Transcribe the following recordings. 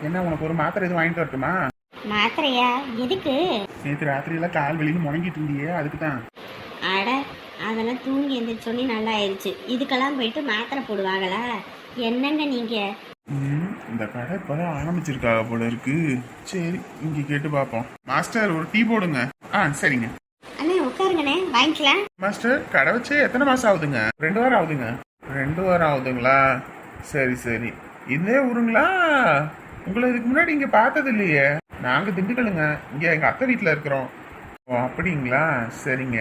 என்ன உனக்கு ஒரு மாத்திரை எதுவும் வாங்கிட்டு வரட்டுமா? மாத்திரையா? எதுக்கு? நேற்று ராத்திரியெல்லாம் கால் வெளியில் முடங்கிட்டு இருந்தியே, அதுக்கு தான். அட, அதெல்லாம் தூங்கி எந்திரிச்சோன்னே நல்லா ஆயிடுச்சு. இதுக்கெல்லாம் போயிட்டு மாத்திரை போடுவாங்களா? என்னங்க நீங்க? இந்த கடை இப்போதான் ஆரம்பிச்சிருக்காங்க போல இருக்கு. சரி, இங்கே கேட்டு பார்ப்போம். மாஸ்டர் ஒரு டீ போடுங்க. சரிங்க அண்ணே உட்காருங்கண்ணே, வாங்கிக்கலாம். மாஸ்டர், கடை வச்சு எத்தனை மாசம் ஆகுதுங்க? 2 வாரம் ஆகுதுங்க. 2 வாரம் ஆகுதுங்களா? சரி சரி. இதே ஊருங்களா? உங்களை இதுக்கு முன்னாடி இங்க பார்த்தது இல்லையே. நாங்க திண்டுக்கலுங்க, இங்க எங்க அத்தை வீட்டுல இருக்கிறோம். ஓ அப்படிங்களா? சரிங்க.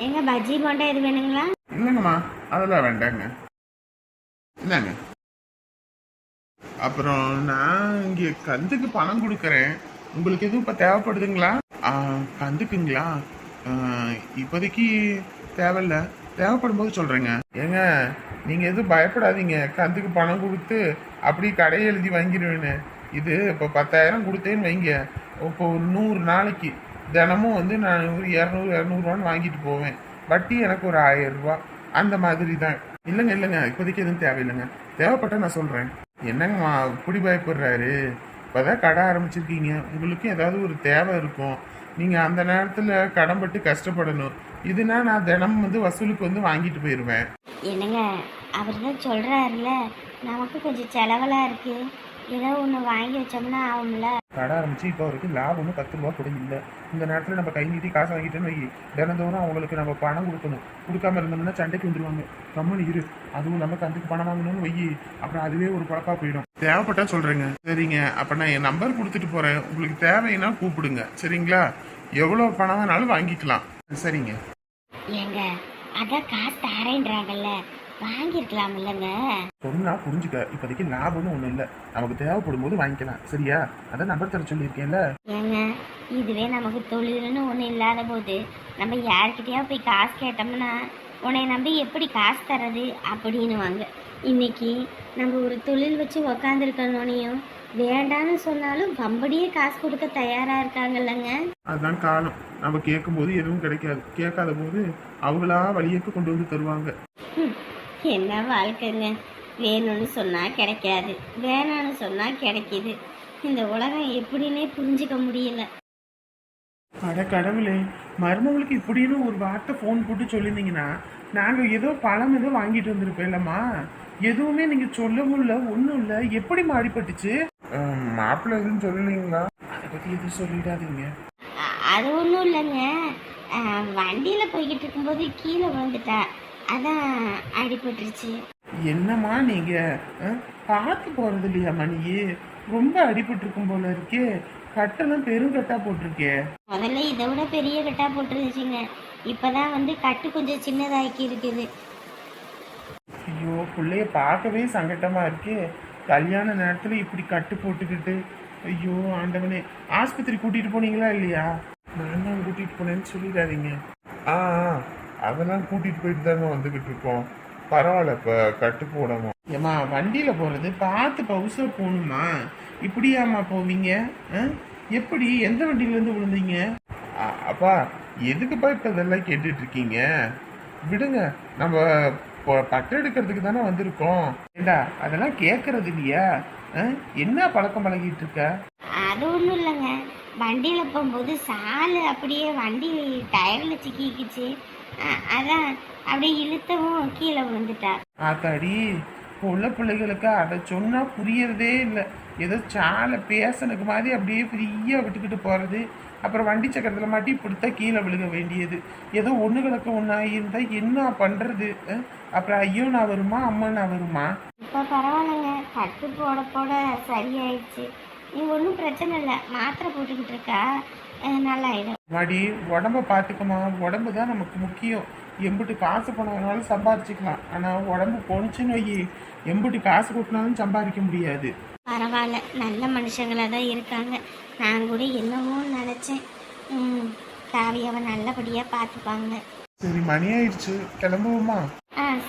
எங்க பஜ்ஜி போண்டா எது வேணுங்களா? இல்லைங்கம்மா, அதெல்லாம் வேண்டாங்க. இந்தாங்க. அப்புறம் நான் இங்க கந்துக்கு பணம் கொடுக்கறேன். உங்களுக்கு எதுவும் இப்ப தேவைப்படுதுங்களா? கந்துக்குங்களா? இப்போதைக்கு தேவையில்ல, தேவைப்படும் போது சொல்றேங்க. ஏங்க, நீங்க எதுவும் பயப்படாதீங்க. கந்துக்கு பணம் கொடுத்து அப்படி கடையை எழுதி வாங்கிடுவேன்னு. இது இப்போ 10,000 கொடுத்தேன்னு வைங்க. இப்போ ஒரு 100 நாளைக்கு தினமும் வந்து நான் ஒரு 200 வாங்கிட்டு போவேன். வட்டி எனக்கு ஒரு 1000 ரூபா, அந்த மாதிரி தான். இல்லைங்க இல்லைங்க, இப்போதைக்கு எதுவும் தேவையில்லைங்க. தேவைப்பட்ட நான் சொல்றேன். என்னங்கம்மா இப்படி பயப்படுறாரு? இப்போதான் கடை ஆரம்பிச்சிருக்கீங்க, உங்களுக்கும் ஏதாவது ஒரு தேவை இருக்கும். நீங்க அந்த நேரத்துல கடன்பட்டு கஷ்டப்படணும். இதுனா நான் தினமும் வந்து வசூலுக்கு வந்து வாங்கிட்டு போயிடுவேன். என்னங்க, அவர் தான் சொல்றாருல, நமக்கு கொஞ்சம் செலவெல்லாம் இருக்கு, ஏதோ ஒன்று வாங்கி வச்சோம்னா ஆகும்ல. கடை ஆரம்பிச்சு இப்போ வரைக்கும் லாபம்னு 10 ரூபா கூட இல்லை. இந்த நேரத்தில் நம்ம கை நீட்டி காசு வாங்கிட்டோன்னு வை, தினந்தோறும் அவங்களுக்கு நம்ம பணம் கொடுக்கணும். கொடுக்காம இருந்தோம்னா சண்டைக்கு வந்துடுவாங்க. கம்மனு இரு. அதுவும் இல்லாமல் கந்துக்கு பணம் வாங்கணும்னு வை, அப்புறம் அதுவே ஒரு குழப்பா போயிடும். தேவைப்பட்டா சொல்றேங்க. சரிங்க, அப்போ நான் என் நம்பர் கொடுத்துட்டு போறேன். உங்களுக்கு தேவைன்னா கூப்பிடுங்க, சரிங்களா? எவ்வளோ பணம் வேணாலும் வாங்கிக்கலாம். சரிங்க. ஏங்க, அதான் காசு தரேன்றாங்கல்ல, வாங்கிருக்கலாம் இல்லைங்க. சொன்னா புரிஞ்சுக்க. இப்போதைக்கு லாபம்னு ஒன்றும் இல்லை, நமக்கு தேவைப்படும் போது வாங்கிக்கலாம். சரியா? அதான் நம்பர் தர சொல்லியிருக்கேன்ல. ஏங்க, இதுவே நமக்கு தொழில்னு ஒன்று இல்லாத போது நம்ம யார்கிட்டயா போய் காசு கேட்டோம்னா உன்னை நம்பி எப்படி காசு தர்றது அப்படின்னுவாங்க. இன்னைக்கு நம்ம ஒரு தொழில் வச்சு உக்காந்துருக்கணும்னையும் வேண்டான்னு சொன்னாலும் வம்படியே காசு கொடுக்க தயாரா இருக்காங்கல்லங்க. அதுதான் காலம். நம்ம கேட்கும் போது எதுவும் கிடைக்காது, கேட்காத போது அவங்களா வழியேக்கு கொண்டு வந்து தருவாங்க. என்ன வாழ்க்கைங்க! வேணும்னு சொன்னா கிடைக்காது, வேணான்னு சொன்னா கிடைக்கிது. இந்த உலகம் எப்படின்னே புரிஞ்சுக்க முடியல. அட கடவுளே, மருமகளுக்கு இப்படின்னு ஒரு வார்த்தை ஃபோன் போட்டு சொல்லியிருந்தீங்கன்னா நாங்கள் ஏதோ பழம் ஏதோ வாங்கிட்டு வந்திருப்பேன்லம்மா. எதுவுமே நீங்க சொல்லவும் இல்லை, ஒன்றும் இல்லை. எப்படி மாடிப்பட்டுச்சு? மாப்பிள்ளை எதுவும் சொல்லலீங்களா? அதை பத்தி எதுவும் சொல்லிடாதீங்க. அது ஒன்றும் இல்லைங்க, வண்டியில் போய்கிட்டு இருக்கும்போது கீழே விழுந்துட்டா, அதான் அடிபட்டுருச்சு. என்னம்மா நீங்க பார்த்து போறது இல்லையா? மணி ரொம்ப அடிபட்டு இருக்கும் போல இருக்கே. கட்டெல்லாம் பெருங்கட்டா போட்டிருக்கே. முதல்ல இதை விட பெரிய கட்டா போட்டுருச்சுங்க. இப்பதான் வந்து கட்டு கொஞ்சம் சின்னதாக்கி இருக்குது. ஐயோ, பிள்ளைய பார்க்கவே சங்கட்டமா இருக்கே. கல்யாண நேரத்துல இப்படி கட்டு போட்டுக்கிட்டு. ஐயோ ஆண்டவனே, ஆஸ்பத்திரி கூட்டிட்டு போனீங்களா இல்லையா? நான் தான் கூட்டிட்டு போனேன்னு சொல்லிடாதீங்க. ஆ அதெல்லாம் கூட்டிட்டு போயிட்டு தாங்க வந்துகிட்டு இருக்கோம். பரவாயில்ல, இப்ப கட்டு போடணும். ஏமா, வண்டியில போறது பார்த்து பவுசா போகணுமா? இப்படியாமா போவீங்க? எப்படி, எந்த வண்டியில இருந்து விழுந்தீங்க? அப்பா, எதுக்குப்பா இப்ப இதெல்லாம் கேட்டுட்டு இருக்கீங்க? விடுங்க, நம்ம பட்டு எடுக்கிறதுக்கு தானே வந்திருக்கோம். ஏண்டா அதெல்லாம் கேட்கறது இல்லையா? என்ன பழக்கம் பழகிட்டு இருக்க? அது ஒன்றும் இல்லைங்க, வண்டியில் போகும்போது சால் அப்படியே வண்டி டயரில் சிக்கிக்குச்சு. அதான் அப்படியே இழுத்தவும் கீழே விழுந்துட்டா. ஆத்தாடி, உள்ள பிள்ளைகளுக்கு அதை சொன்னா புரியறதே இல்லை. ஏதோ சாலை பேசனுக்கு மாதிரி அப்படியே ஃப்ரீயா விட்டுக்கிட்டு போறது. அப்புறம் வண்டி சக்கரத்துல மாட்டி இப்படித்தான் கீழே விழுக வேண்டியது. ஏதோ ஒண்ணு கிடக்க ஒண்ணா இருந்தா என்ன பண்றது? அப்புறம் ஐயோ நான் வருமா, அம்மா நான் வருமா? இப்போ பரவாயில்லைங்க, கட்டு போட போட சரியாயிடுச்சு. நீ ஒன்றும் பிரச்சனை இல்லை, மாத்திரை போட்டுக்கிட்டு இருக்கா, நல்லாயிடும். மாடி, உடம்ப பார்த்துக்கமா. உடம்பு தான் நமக்கு முக்கியம். எம்பிட்டு காசு போனாலும் சம்பாரிச்சுக்கலாம், ஆனா உடம்பு போனுச்சுன்னு வை, எம்பிட்டு காசு கொட்டினாலும் சம்பாதிக்க முடியாது. பரவாயில்ல, நல்ல மனுஷங்களாக தான் இருக்காங்க. நான் கூட என்னவோ நினச்சேன். காவியாவை நல்லபடியாக பார்த்துப்பாங்க. சரி, மணி ஆயிடுச்சு, கிளம்புவோமா?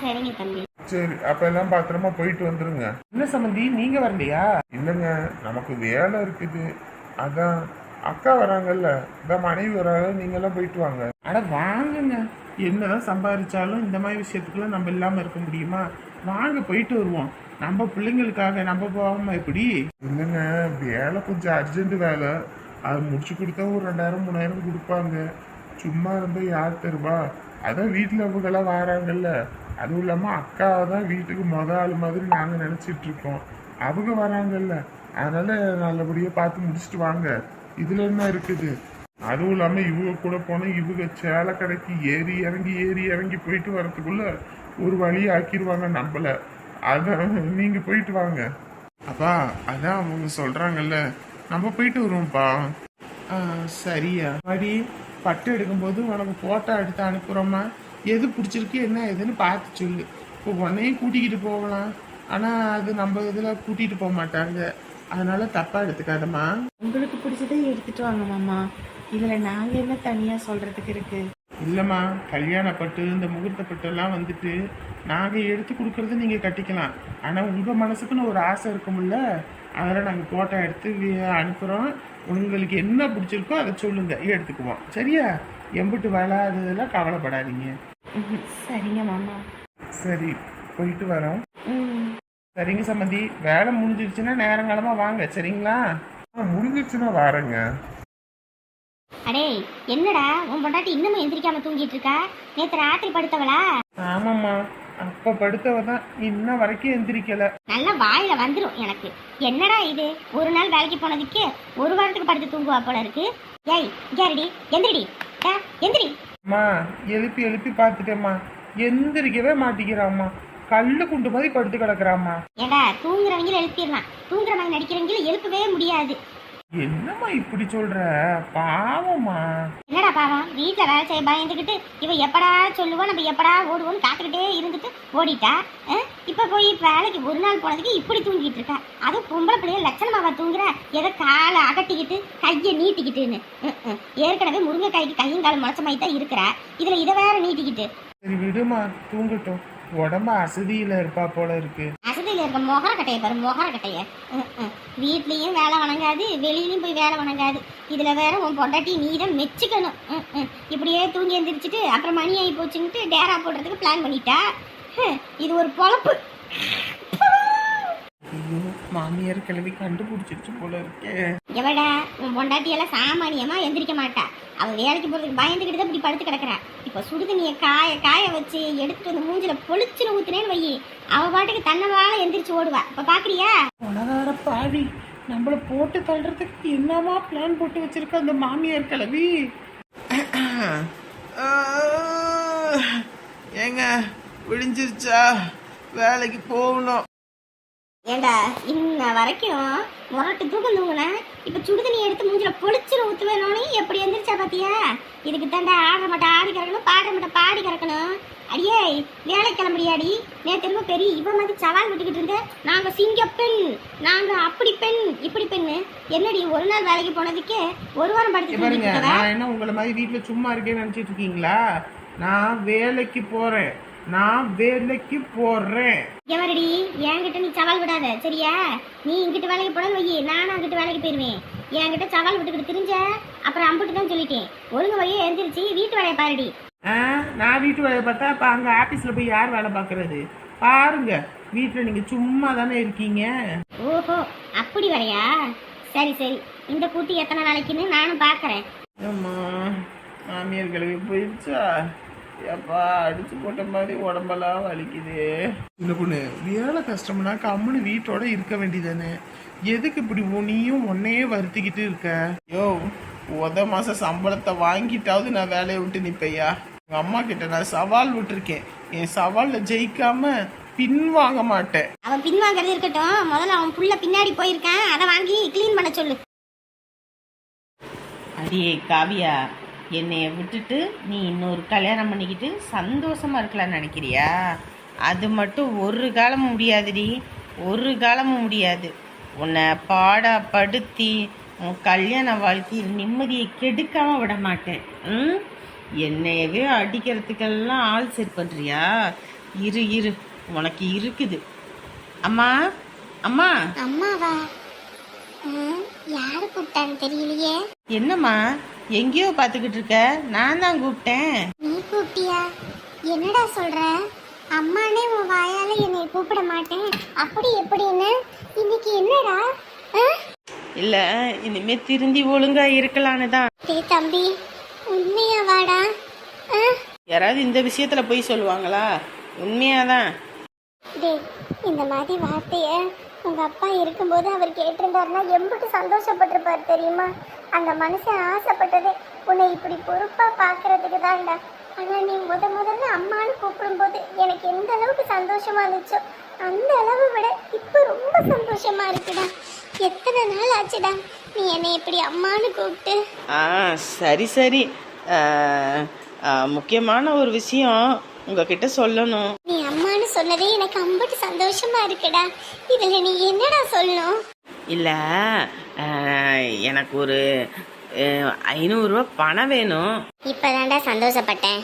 சரிங்க தம்பி. சரி, அப்ப எல்லாம் பத்திரமா போயிட்டு வந்துருங்க. என்ன சம்பந்தி, நீங்க வரலையா? இல்லைங்க, நமக்கு வேலை இருக்குது. அதான் அக்கா வராங்கல்ல, அதான் மனைவி வராங்க, நீங்க எல்லாம் போயிட்டு வாங்க. அட வாங்குங்க. என்னதான் சம்பாதிச்சாலும் இந்த மாதிரி விஷயத்துக்குலாம் நம்ம இல்லாம இருக்க முடியுமா? வாங்க போயிட்டு வருவோம். நம்ம பிள்ளைங்களுக்காக நம்ம போகாம எப்படி? இல்லைங்க, வேலை கொஞ்சம் அர்ஜென்ட் வேலை. அதை முடிச்சு கொடுத்தா ஒரு 2000 3000 கொடுப்பாங்க. சும்மா இருந்தா யார் தருவா? அதான் வீட்டில் அவங்கெல்லாம் வராங்கல்ல. அதுவும் இல்லாமல் அக்காவை தான் வீட்டுக்கு ஆள் மாதிரி நாங்கள் நினச்சிட்டு இருக்கோம். அவங்க வராங்கல்ல, அதனால நல்லபடியாக பார்த்து முடிச்சுட்டு வாங்க. இதில் என்ன இருக்குது? அதுவும் இல்லாமல் இவங்க கூட போனால் இவங்க சேலை கடைக்கு ஏறி இறங்கி போயிட்டு வரதுக்குள்ள ஒரு வழி ஆக்கிடுவாங்க நம்மள. அதான் நீங்கள் போயிட்டு வாங்க. அப்பா, அதான் அவங்க சொல்கிறாங்கல்ல, நம்ம போயிட்டு வருவோம்ப்பா. சரியா மடி, பட்டு எடுக்கும்போது உனக்கு ஃபோட்டோ எடுத்து அனுப்புகிறோமா? எது பிடிச்சிருக்கு என்ன எதுன்னு பார்த்து சொல்லு. இப்போ உன்னையும் கூட்டிக்கிட்டு போகலாம், ஆனால் அது நம்ம இதில் கூட்டிகிட்டு போக மாட்டாங்க. அதனால தப்பாக எடுத்துக்காதம்மா. உங்களுக்கு பிடிச்சதை எடுத்துட்டு வாங்க மாமா. இதில் நாங்கள் என்ன தனியாக சொல்கிறதுக்கு இருக்கு? இல்லைம்மா, கல்யாண பட்டு இந்த முகூர்த்த பட்டெல்லாம் வந்துட்டு நாங்கள் எடுத்து கொடுக்கறது நீங்கள் கட்டிக்கலாம். ஆனால் உங்கள் மனசுக்குன்னு ஒரு ஆசை இருக்கும்ல, அதனால் நாங்கள் ஃபோட்டோ எடுத்து அனுப்புகிறோம். உங்களுக்கு என்ன பிடிச்சிருக்கோ அதை சொல்லுங்க, எடுத்துக்குவோம். சரியா? எம்பிட்டு வளாததெல்லாம் கவலைப்படாதீங்க. சரிங்க மாமா. சரி, போயிட்டு வரோம். ம். சரிங்க சம்மந்தி, வேலை முடிஞ்சிருச்சுன்னா நேரங்காலமாக வாங்க. சரிங்களா? முடிஞ்சிருச்சுன்னா வாரேங்க. அடே, என்னடா உன் பொண்டாட்டி இன்னமும் எந்திரிக்காம தூங்கிட்டு இருக்கா? நேத்து ராத்திரி படுத்தவளா? ஆமாம்மா, அப்போ படுத்தவ தான் இன்ன வரைக்கும் எந்திரிக்கல. நல்லா வாயில வந்துடும் எனக்கு. என்னடா இது, ஒரு நாள் வேலைக்கு போனதுக்கு ஒரு வாரத்துக்கு படுத்து தூங்குவா போல இருக்கு. ஏய் கேரடி, எந்திரிடி, எந்திரி. அம்மா, எழுப்பி பார்த்துட்டேம்மா, எந்திரிக்கவே மாட்டிக்கிறாம்மா. கல்லு குண்டு மாதிரி படுத்து கிடக்குறாம்மா. ஏடா, தூங்குறவங்கள எழுப்பிடலாம், தூங்குற மாதிரி நடிக்கிறவங்கள எழுப்பவே முடியாது. என்னம்மா இப்படி சொல்ற? பாவம்மா. என்னடா பாவம், வீட்டில் வேலை செய்ய பயந்துக்கிட்டு இவ எப்படா சொல்லுவோம் நம்ம எப்படா ஓடுவோம்னு காத்துக்கிட்டே இருந்துட்டு ஓடிட்டா. இப்போ போய் வேலைக்கு ஒரு நாள் போனதுக்கு இப்படி தூங்கிட்டு இருக்கா. அதுவும் பொம்பளை பிள்ளைய லட்சணமாவா தூங்குற? ஏதோ காலை அகட்டிக்கிட்டு கையை நீட்டிக்கிட்டுன்னு. ஏற்கனவே முருங்கைக்காய்க்கு கையும் காலம் முளைச்ச மாதிரி தான் இருக்கிற, இதில் இதை வேற நீட்டிக்கிட்டு. சரி விடுமா, தூங்கட்டும். உடம்ப அசதியில இருப்பா போல இருக்கு. அசதியில இருக்க மொகர கட்டைய பாரு, மொகர கட்டைய. வீட்லயும் வேலை வணங்காது, வெளியிலயும் போய் வேலை வணங்காது. இதுல வேற உன் பொண்டாட்டி நீ தான் மெச்சுக்கணும். இப்படியே தூங்கி எந்திரிச்சிட்டு அப்புறம் மணி ஆகி போச்சுன்ட்டு டேரா போடுறதுக்கு பிளான் பண்ணிட்டா. இது ஒரு பொழப்பு. ஐயோ, மாமியார் கிளவி கண்டுபிடிச்சிருச்சு போல இருக்கே. எவடா, உன் பொண்டாட்டி எல்லாம் சாமானியமா எந்திரிக்க மாட்டா. அவ வேலைக்கு போறதுக்கு பயந்துக்கிட்டு தான் இப்படி படுத்து கிடக்குறா. இப்போ சுடுதண்ணியை காய வச்சு எடுத்துட்டு வந்து மூஞ்சில பொழிச்சுன்னு ஊத்துனேன்னு வையி, அவ பாட்டுக்கு தன்னவால எந்திரிச்சு ஓடுவா. இப்ப பாக்குறியா? உலகார பாவி, நம்மள போட்டு தள்ளுறதுக்கு என்னவா பிளான் போட்டு வச்சிருக்க அந்த மாமியார் கிளவி. ஏங்க, விடிஞ்சிருச்சா? வேலைக்கு போகணும். ஏண்டா, இன்ன வரைக்கும் முரட்டு தூக்கம் தூங்குன, இப்ப சுடுதண்ணி எடுத்து மூஞ்சில பொழிச்சுன்னு ஊத்துவேனோன்னு எப்படி எந்திரிச்சா பாத்தியா? இதுக்கு தாண்டா ஆடுற மாட்டா ஆடி கறக்கணும், பாடுற மாட்டா பாடி கறக்கணும். அடியே, வேலை கிளம்புறியாடி? நேற்று திரும்ப பெரிய இவ மாதிரி சவால் விட்டுக்கிட்டு இருந்த, நாங்க சிங்க பெண், நாங்க அப்படி பெண் இப்படி பெண்ணு. என்னடி ஒரு நாள் வேலைக்கு போனதுக்கு ஒரு வாரம் பாருங்க, நான் என்ன உங்களை மாதிரி வீட்டுல சும்மா இருக்கேன்னு நினைச்சிட்டு இருக்கீங்களா? நான் வேலைக்கு போறேன். எவரடி, என்கிட்ட நீ சவால் விடாத சரியா? நீ இங்கிட்டு வேலைக்கு போனன்னு வையி, நானும் அங்கிட்டு வேலைக்கு போயிருவேன். என்கிட்ட சவால் விட்டுக்கிட்டு திரிஞ்ச அப்புறம் அம்பிட்டு தான் சொல்லிட்டேன். ஒழுங்கு வழியே எழுந்திரிச்சு வீட்டு வேலையை பாருடி. நான் வீட்டு வேலையை பார்த்தா அப்ப அங்க ஆபீஸ்ல போய் யார் வேலை பாக்குறது? பாருங்க, வீட்டுல நீங்க சும்மா தானே இருக்கீங்க. ஓஹோ, அப்படி வரையா? சரி சரி, இந்த கூட்டி எத்தனை நாளைக்குன்னு நானும் பாக்குறேன். ஆமா, மாமியார் கிளவி போயிடுச்சா? எப்பா, அடிச்சு போட்ட மாதிரி உடம்பெல்லாம் வலிக்குது. சின்ன பொண்ணு, வேலை கஷ்டம்னா கம்முன்னு வீட்டோட இருக்க வேண்டியதானே? எதுக்கு இப்படி நீயும் உன்னையே வருத்திக்கிட்டு இருக்க? யோ, மாச சம்பளத்தை வாங்கிட்டாவது நான் வேலையை விட்டு நிப்பையா? எங்க அம்மா கிட்ட நான் சவால் விட்டுருக்கேன். என் சவால்ல ஜெயிக்காம பின்வாங்க மாட்டேன். அவன் பின்வாங்கிறது இருக்கட்டும், முதல்ல அவன் புள்ள பின்னாடி போயிருக்கான், அதை வாங்கி கிளீன் பண்ண சொல்லு. அடியே காவியா, என்னைய விட்டுட்டு நீ இன்னொரு கல்யாணம் பண்ணிக்கிட்டு சந்தோஷமா இருக்கலாம்னு நினைக்கிறியா? அது மட்டும் ஒரு காலமும் முடியாதுடி, ஒரு காலமும் முடியாது. உன்னை பாடப்படுத்தி உன் கல்யாண வாழ்க்கையில் நிம்மதியை கெடுக்காம விட மாட்டேன். என்னையவே அடிக்கிறதுக்கெல்லாம் ஆள் செட் பண்ணுறியா? இரு உனக்கு இருக்குது. அம்மா அம்மா. அம்மாவா? யாரு கூப்பிட்டான்னு தெரியலையே. என்னம்மா எங்கேயோ பார்த்துக்கிட்டு இருக்க? நான் தான் கூப்பிட்டேன். நீ கூப்பிட்டியா? என்னடா சொல்ற? அம்மானே உன் வாயால என்னை கூப்பிட மாட்டேன் அப்படி எப்படின்னு இன்னைக்கு என்னடா? இல்லை இனிமே திருந்தி ஒழுங்கா இருக்கலான்னு தான். டேய் தம்பி, உண்மையா வாடா? யாராவது இந்த விஷயத்துல போய் சொல்லுவாங்களா? உண்மையாதான். டேய், இந்த மாதிரி வார்த்தைய உங்க அப்பா இருக்கும்போது அவர் கேட்டிருந்தாருன்னா எம்பிட்டு சந்தோஷப்பட்டிருப்பாரு தெரியுமா? அந்த மனுஷன் ஆசைப்பட்டது உன்னை இப்படி பொறுப்பா பாக்குறதுக்கு தான்டா. ஆனா நீ முதல்ல அம்மான்னு கூப்பிடும்போது எனக்கு எந்த அளவுக்கு சந்தோஷமா இருந்துச்சோ அந்த அளவு விட இப்ப ரொம்ப சந்தோஷமா இருக்குடா. எத்தனை நாள் ஆச்சுடா நீ என்னை இப்படி அம்மான்னு கூப்பிட்டு? சரி சரி. முக்கியமான ஒரு விஷயம் உங்ககிட்ட சொல்லணும். நீ அம்மான்னு சொன்னதே எனக்கு அம்பட்டு சந்தோஷமா இருக்குடா. இதுல நீ என்னடா சொல்லணும்? இல்லை, எனக்கு ஒரு 500 ரூபா பணம் வேணும். இப்பதான்டா சந்தோஷப்பட்டேன்.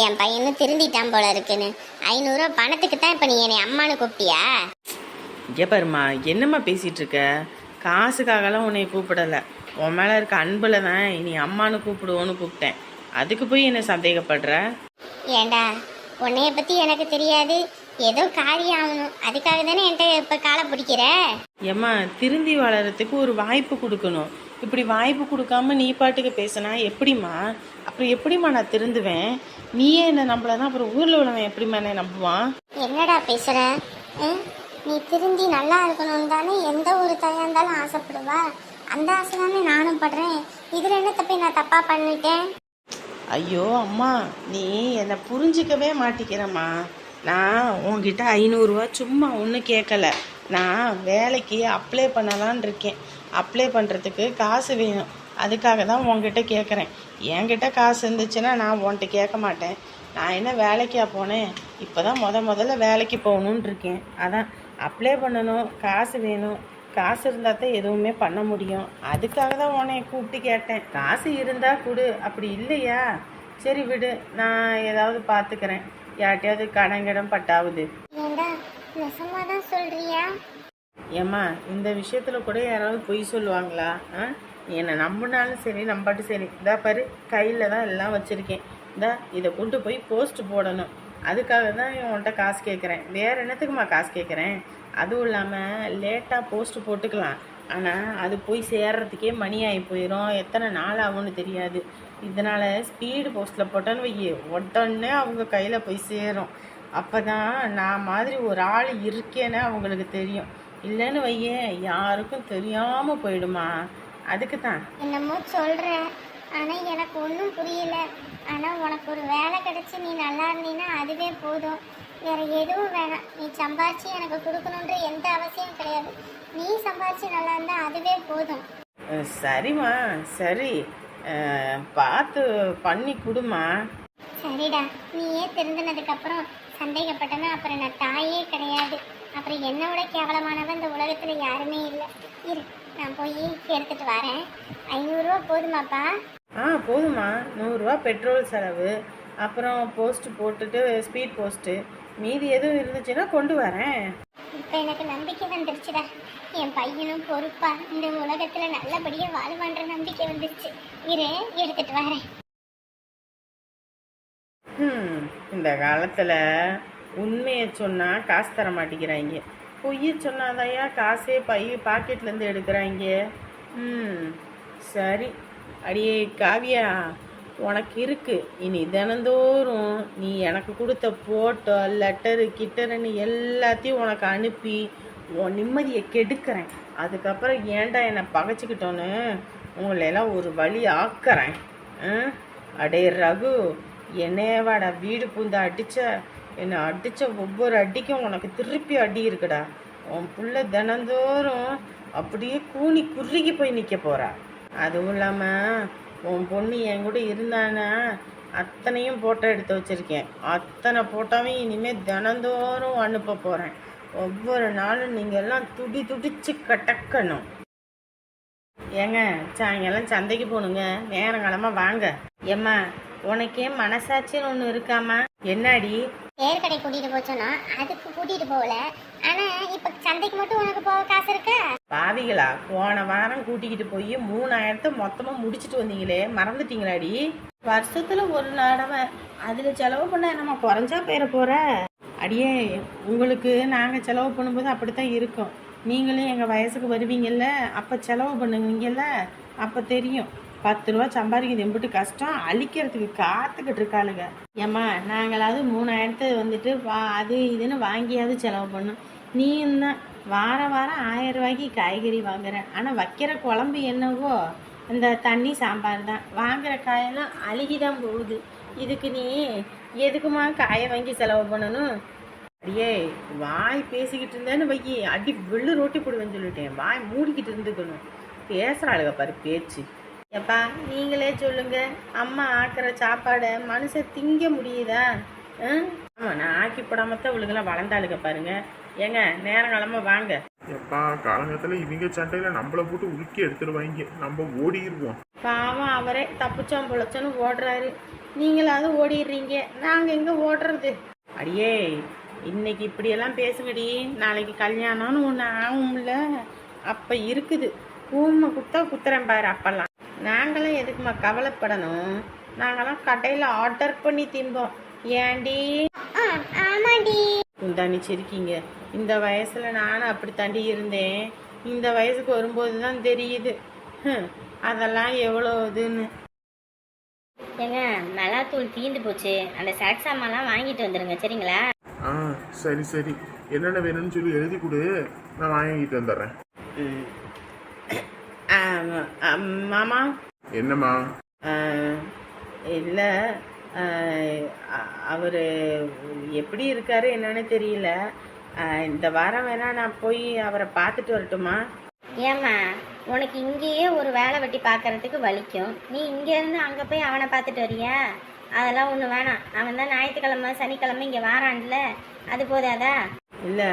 என் பையனும் திருந்திட்டான் போல இருக்குன்னு. 500 ரூபா பணத்துக்கு தான் இப்ப நீ என்னை அம்மான்னு கூப்பிட்டியா? இங்கே பாருமா, என்னம்மா பேசிட்டு இருக்க? காசுக்காகலாம் உன்னை கூப்பிடலை, உன் மேலே இருக்க அன்பில் தான் நீ அம்மானு கூப்பிடுவோன்னு கூப்பிட்டேன். அதுக்கு போய் என்ன சந்தேகப்படுற? ஏண்டா, உன்னைய பத்தி எனக்கு தெரியாது, ஏதோ காரியம் ஆகணும் அதுக்காக தானே என்கிட்ட இப்ப காலை பிடிக்கிற? ஏம்மா, திருந்தி வளர்கிறதுக்கு ஒரு வாய்ப்பு கொடுக்கணும். இப்படி வாய்ப்பு கொடுக்காம நீ பாட்டுக்கு பேசினா எப்படிம்மா? அப்புறம் எப்படிம்மா நான் திருந்துவேன்? நீயே என்ன நம்பலன்னா அப்புறம் ஊரில் உள்ளவன் எப்படிம்மா என்ன நம்புவான்? என்னடா பேசுற? நீ திருந்தி நல்லா இருக்கணும்னு தானே எந்த ஒரு தாயா இருந்தாலும் ஆசைப்படுவா. அந்த ஆசை தானே நானும் படுறேன். இதுல என்ன தப்பி நான் தப்பா பண்ணிட்டேன்? ஐயோ அம்மா, நீ என்னை புரிஞ்சிக்கவே மாட்டிக்கிறம்மா. நான் உன்கிட்ட 500 ரூபா சும்மா ஒன்றும் கேட்கல. நான் வேலைக்கு அப்ளை பண்ணலான் இருக்கேன். அப்ளை பண்ணுறதுக்கு காசு வேணும். அதுக்காக தான் உன்கிட்ட கேட்குறேன். என்கிட்ட காசு இருந்துச்சுன்னா நான் உன்கிட்ட கேட்க மாட்டேன். நான் என்ன வேலைக்கா போனேன்? இப்போ தான் முதல்ல வேலைக்கு போகணுன்னு இருக்கேன். அதான் அப்ளை பண்ணணும், காசு வேணும். காசு இருந்தால் தான் எதுவுமே பண்ண முடியும். அதுக்காக தான் உன்னை கூப்பிட்டு கேட்டேன். காசு இருந்தால் கொடு, அப்படி இல்லையா சரி விடு, நான் ஏதாவது பார்த்துக்கிறேன். யார்கிட்டயாவது கடங்கிடம் பட்டாவுது. நெசமாதான் சொல்றியா? ஏம்மா, இந்த விஷயத்தில் கூட யாராவது பொய் சொல்லுவாங்களா? நீ என்னை நம்பினாலும் சரி நம்பாட்டு சரி. இதா பாரு, கையில் தான் எல்லாம் வச்சுருக்கேன். இந்தா இதை கொண்டு போய் போஸ்ட் போடணும். அதுக்காக தான் உன்கிட்ட காசு கேட்குறேன். வேறு என்னத்துக்குமா காசு கேட்குறேன்? அதுவும் இல்லாமல் லேட்டாக போஸ்ட்டு போட்டுக்கலாம், ஆனால் அது போய் சேர்றதுக்கே மணி ஆகி போயிடும். எத்தனை நாள் ஆகும்னு தெரியாது. இதனால் ஸ்பீடு போஸ்ட்டில் போட்டோன்னு வையே, உடனே அவங்க கையில் போய் சேரும். அப்போ தான் நான் மாதிரி ஒரு ஆள் இருக்கேன்னு அவங்களுக்கு தெரியும். இல்லைன்னு வையே, யாருக்கும் தெரியாமல் போயிடுமா. அதுக்கு தான் என்னமோ சொல்கிறேன், ஆனால் எனக்கு ஒன்றும் புரியல. ஆனால் உனக்கு ஒரு வேலை கிடச்சி நீ நல்லா இருந்தீன்னா அதுவே போதும். வேறு எதுவும் வேணாம். நீ சம்பாதிச்சு எனக்கு கொடுக்கணுன்ற எந்த அவசியம் கிடையாது. நீ சம்பாதிச்சு நல்லா இருந்தால் அதுவே போதும். சரிம்மா, சரி, பார்த்து பண்ணி கொடுமா. சரிடா, நீயே திருந்தினதுக்கப்புறம் சந்தேகப்பட்டனா அப்புறம் நான் தாயே கிடையாது. அப்புறம் என்னோட கேவலமானவன் இந்த உலகத்தில் யாருமே இல்லை. இரு, நான் போய் எடுத்துகிட்டு வரேன். 500 ரூபா போதுமாப்பா? போதுமா. 100 ரூபா பெட்ரோல் செலவு, அப்புறம் போஸ்ட்டு போட்டுட்டு ஸ்பீட் போஸ்ட்டு, மீதி எதுவும் இருந்துச்சுன்னா கொண்டு வரேன். இப்போ எனக்கு நம்பிக்கை வந்துருச்சுடா. என் பையனும் பொறுப்பா இந்த உலகத்தில் நல்லபடியாக வாழ்வான்ற நம்பிக்கை வந்துருச்சு. இரு, எடுத்துகிட்டு வரேன். இந்த காலத்தில் உண்மையை சொன்னால் காசு தர மாட்டேங்கிறாங்க. பொய்யை சொன்னாதையா காசே பாக்கெட்லேருந்து எடுக்கிறாங்க. சரி, அடியே காவியா, உனக்கு இருக்கு. இனி தினந்தோறும் நீ எனக்கு கொடுத்த போட்டோ லெட்டரு கிட்டருன்னு எல்லாத்தையும் உனக்கு அனுப்பி உன் நிம்மதியை கெடுக்கிறேன். அதுக்கப்புறம் ஏன்டா என்னை பகைச்சிக்கிட்டோன்னு உங்களையெல்லாம் ஒரு வழி ஆக்கிறேன். அடே ரகு, என்னையவாடா வீடு பூந்து அடித்த என்னை அடித்த ஒவ்வொரு அடிக்கும் உனக்கு திருப்பி அடி இருக்குடா. உன் புள்ள தினந்தோறும் அப்படியே கூனி குறுகி போய் நிற்க போகிறா. அதுவும் இல்லாமல் உன் பொண்ணு என் கூட இருந்தானா அத்தனையும் போட்டோ எடுத்து வச்சுருக்கேன். அத்தனை போட்டோவையும் இனிமேல் தினந்தோறும் அனுப்ப போகிறேன். ஒவ்வொரு நாளும் நீங்கள் எல்லாம் துடிச்சு கட்டக்கணும். ஏங்க, சாயங்காலம் சந்தைக்கு போகணுங்க, நேரங்காலமாக வாங்க. ஏம்மா, உனக்கே மனசாட்சின்னு ஒன்று இருக்காமா? என்னாடி? தேர் கடை கூட்டிட்டு போச்சோன்னா அதுக்கு கூட்டிட்டு போகல. ஆனா இப்ப சந்தைக்கு மட்டும் உனக்கு போக காசு இருக்கா? பாவிகளா, போன வாரம் கூட்டிக்கிட்டு போய் 3000 மொத்தமா முடிச்சுட்டு வந்தீங்களே, மறந்துட்டீங்களாடி? வருஷத்துல ஒரு தடவை அதுல செலவு பண்ண நம்ம குறைஞ்சா போயிட போற. அடியே உங்களுக்கு நாங்கள் செலவு பண்ணும்போது அப்படித்தான் இருக்கும். நீங்களும் எங்கள் வயசுக்கு வருவீங்கல்ல, அப்போ செலவு பண்ணுவீங்கல்ல, அப்போ தெரியும். 10 ரூபா சம்பாதிக்கிறது எம்பிட்டு கஷ்டம், அழிக்கிறதுக்கு காத்துக்கிட்டு இருக்காளுங்க. ஏம்மா நாங்களாவது 3000 வந்துட்டு அது இதுன்னு வாங்கியாவது செலவு பண்ணோம். நீயும் தான் வாரம் வாரம் 1000 ரூபாய்க்கு காய்கறி வாங்குற. ஆனால் வைக்கிற குழம்பு என்னவோ இந்த தண்ணி சாம்பார் தான். வாங்குற காயெல்லாம் அழுகி தான் போகுது. இதுக்கு நீ எதுக்குமா காயை வாங்கி செலவு பண்ணணும்? அடியே வாய் பேசிக்கிட்டு இருந்தேன்னு வைக்கி அடி வெள்ளு ரோட்டி போடுவேன்னு சொல்லிட்டேன். வாய் மூடிக்கிட்டு இருந்துக்கணும். பேசுகிறாளுக பாரு பேச்சு. எப்பா நீங்களே சொல்லுங்க, அம்மா ஆக்கிற சாப்பாடை மனுஷன் திங்க முடியுதா? ஆமாம் நான் ஆக்கி போடாமத்தான் இவளுக்கெல்லாம் வளர்ந்தாளுங்க பாருங்க. ஏங்க நேரங்காலமாக வாங்க. எப்பா காலங்கத்தில் இவங்க சண்டையில் நம்மளை போட்டு உலுக்கி எடுத்துடுவாங்க, நம்ம ஓடிடுவோம். பாவம் அவரே தப்புச்சான் பொழைச்சோன்னு ஓடுறாரு, நீங்களாவது ஓடிடுறீங்க. நாங்கள் எங்கே ஓடுறது? அடியே இன்னைக்கு இப்படியெல்லாம் பேசுங்கடி, நாளைக்கு கல்யாணம்னு ஒன்று ஆகும்ல, அப்போ இருக்குது. ஊமை குத்துறேன் பாரு. அப்பெல்லாம் நாங்களாம் எதுக்குமா கவலைப்படணும்? நாங்களாம் கடையில் ஆர்டர் பண்ணி திம்போம். ஏண்டி? ஆமாடி. குந்தாணி சிரிக்கீங்க. இந்த வயசில் நானும் அப்படி தாண்டி இருந்தேன். இந்த வயசுக்கு வரும்போது தான் தெரியுது அதெல்லாம் எவ்வளோ இதுன்னு. ஏங்க மிளகாத்தூள் தீந்து போச்சு, அந்த சரக்கு சாமான்லாம் வாங்கிட்டு வந்துடுங்க சரிங்களா? ஆ சரி சரி, என்னென்ன வேணும்னு சொல்லி எழுதி கொடு, நான் வாங்கிட்டு வந்துடுறேன். மாமா. என்னம்மா? இல்லை அவர் எப்படி இருக்காரு என்னன்னு தெரியல. இந்த வாரம் வேணா நான் போய் அவரை பார்த்துட்டு வரட்டுமா? ஏம்மா உனக்கு இங்கேயே ஒரு வேலை வெட்டி பார்க்கறதுக்கு வலிக்கும், நீ இங்கேருந்து அங்கே போய் அவனை பார்த்துட்டு வரியா? அதெல்லாம் ஒன்று வேணாம். அவன் தான் ஞாயிற்றுக்கிழமை சனிக்கிழமை இங்கே வாரான்ல, அது போதாதா? இல்லை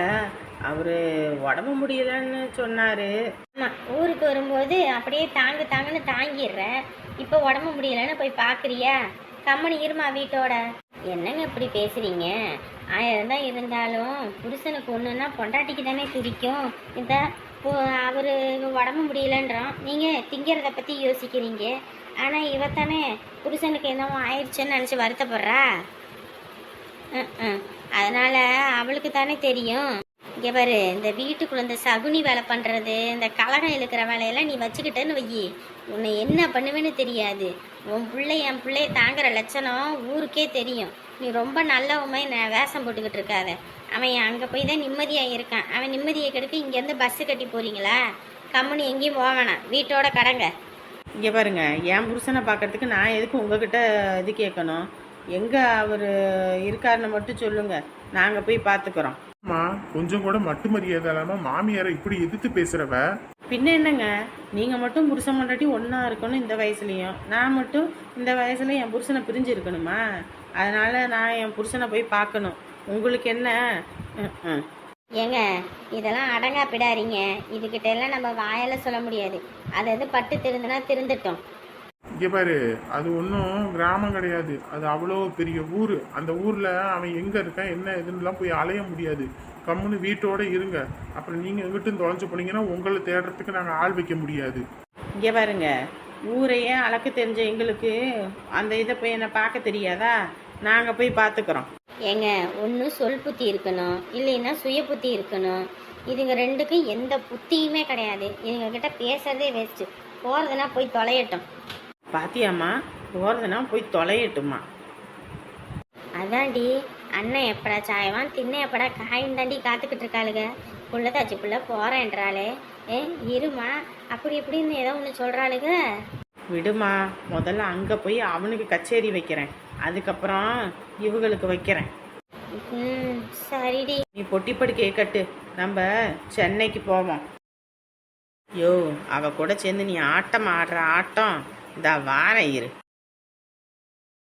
அவர் உடம்பு முடியலன்னு சொன்னார். ஆமாம் ஊருக்கு வரும்போது அப்படியே தாங்குன்னு தாங்கிடுறேன், இப்போ உடம்பு முடியலன்னு போய் பார்க்குறியா? கம்மனி இருமா வீட்டோட. என்னங்க இப்படி பேசுறீங்க? 1000 தான் இருந்தாலும் புருஷனுக்கு ஒன்றுன்னா பொண்டாட்டிக்கு தானே துடிக்கும். இந்த அவரு உடம்பு முடியலன்றான், நீங்கள் திங்கிறத பற்றி யோசிக்கிறீங்க. ஆனால் இவத்தானே புருஷனுக்கு என்னவோ ஆயிடுச்சுன்னு நினச்சி வருத்தப்படுறா. அதனால் அவளுக்கு தானே தெரியும். இங்கே பாரு, இந்த வீட்டுக்குள்ள இந்த சகுனி வேலை பண்ணுறது, இந்த கலகம் இழுக்கிற வேலையெல்லாம் நீ வச்சுக்கிட்டேன்னு வையி, உன்னை என்ன பண்ணுவேன்னு தெரியாது. உன் என் பிள்ளைய தாங்குற லட்சணம் ஊருக்கே தெரியும். நீ ரொம்ப நல்லவுமே வேஷம் போட்டுக்கிட்டு இருக்காத. அவன் அங்கே போய் தான் நிம்மதியாக இருக்கான். அவன் நிம்மதியை கெடுக்க இங்கேருந்து பஸ்ஸு கட்டி போகிறீங்களா? கம்முனி எங்கேயும் போவானா, வீட்டோட கடங்க. இங்கே பாருங்க, என் புருஷனை பார்க்கறதுக்கு நான் எதுக்கு உங்ககிட்ட இது கேட்கணும்? எங்கே அவர் இருக்காருன்னு மட்டும் சொல்லுங்க, நாங்கள் போய் பார்த்துக்குறோம். அம்மா கொஞ்சம் கூட மட்டு மரியாதை இல்லாமல் மாமியாரை இப்படி எதிர்த்து பேசுறவ. பின்ன என்னங்க, நீங்கள் மட்டும் புருஷன் முன்னாடி ஒன்றா இருக்கணும் இந்த வயசுலேயும், நான் மட்டும் இந்த வயசுல என் புருஷனை பிரிஞ்சு இருக்கணுமா? அதனால் நான் என் புருஷனை போய் பார்க்கணும். உங்களுக்கு என்ன? ஏங்க இதெல்லாம் அடங்கா பிடாரிங்க, இதுகிட்ட எல்லாம் நம்ம வாயால் சொல்ல முடியாது. அது பட்டு திருந்துனா திருந்துட்டோம். இங்கே பாரு, அது ஒன்றும் கிராமம் கிடையாது, அது அவ்வளோ பெரிய ஊர். அந்த ஊரில் அவன் எங்கே இருக்கான் என்ன இதுன்னெலாம் போய் அலைய முடியாது. கம்முன்னு வீட்டோட இருங்க. அப்புறம் நீங்கள் எங்கிட்டும் தொலைஞ்சு போனீங்கன்னா உங்களை தேடுறதுக்கு நாங்கள் ஆள் வைக்க முடியாது. இங்கே பாருங்க, ஊரையே அளக்க தெரிஞ்ச எங்களுக்கு அந்த இதை போய் என்னை பார்க்க தெரியாதா? நாங்கள் போய் பார்த்துக்குறோம். ஏங்க ஒன்று சொல் புத்தி இருக்கணும், இல்லைன்னா சுய புத்தி இருக்கணும். இதுங்க ரெண்டுக்கும் எந்த புத்தியுமே கிடையாது. இதுங்க கிட்ட பேசுறதே வேஸ்ட்டு. போகிறதுனா போய் தொலையட்டும். பாத்தியாம்மா, போகிறதுனா போய் தொலையட்டுமா? அதான்டி, அண்ணன் எப்படா சாயவான் தின்ன எப்படா காயும் தாண்டி காத்துக்கிட்டு இருக்காளுங்க. புள்ளதாச்சு புள்ள போகிறேன்றாளே. இருமா, அப்படி இப்படின்னு ஏதோ ஒன்று சொல்கிறாளுங்க. விடுமா, முதல்ல அங்கே போய் அவனுக்கு கச்சேரி வைக்கிறேன், அதுக்கப்புறம் இவங்களுக்கு வைக்கிறேன். சரிடி. நீ பொட்டி படுக்கையை கட்டு, நம்ம சென்னைக்கு போவோம். யோ அவ கூட சேர்ந்து நீ ஆட்டம் ஆடுற ஆட்டம் இந்த வாரம் இரு.